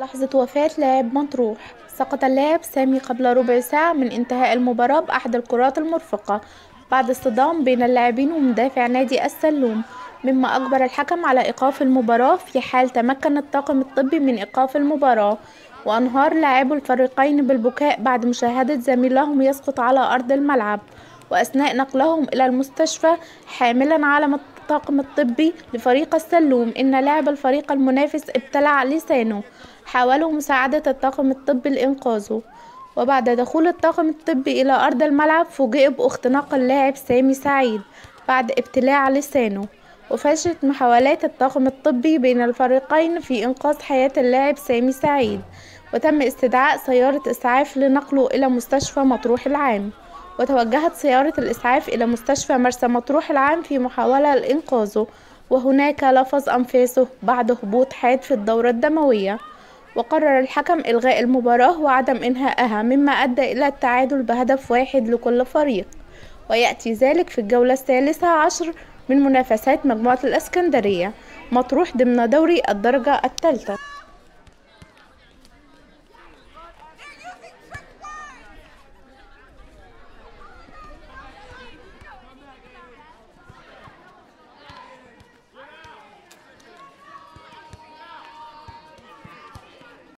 لحظة وفاة لاعب مطروح. سقط اللاعب سامي قبل ربع ساعة من انتهاء المباراة بأحد الكرات المرفقة بعد اصطدام بين اللاعبين ومدافع نادي السلوم، مما أجبر الحكم على إيقاف المباراة في حال تمكن الطاقم الطبي من إيقاف المباراة. وأنهار لاعبو الفريقين بالبكاء بعد مشاهدة زميلهم يسقط على أرض الملعب، وأثناء نقلهم إلى المستشفى حاملا علم الطاقم الطبي لفريق السلوم إن لاعب الفريق المنافس ابتلع لسانه. حاولوا مساعدة الطاقم الطبي لإنقاذه، وبعد دخول الطاقم الطبي إلى أرض الملعب فوجئوا باختناق اللاعب سامي سعيد بعد ابتلاع لسانه. وفشلت محاولات الطاقم الطبي بين الفريقين في إنقاذ حياة اللاعب سامي سعيد، وتم استدعاء سيارة إسعاف لنقله إلى مستشفى مطروح العام. وتوجهت سيارة الإسعاف إلى مستشفى مرسى مطروح العام في محاولة لإنقاذه، وهناك لفظ أنفاسه بعد هبوط حاد في الدورة الدموية. وقرر الحكم إلغاء المباراة وعدم إنهائها، مما أدى إلى التعادل بهدف واحد لكل فريق، ويأتي ذلك في الجولة الثالثة عشر من منافسات مجموعة الإسكندرية مطروح ضمن دوري الدرجة الثالثة.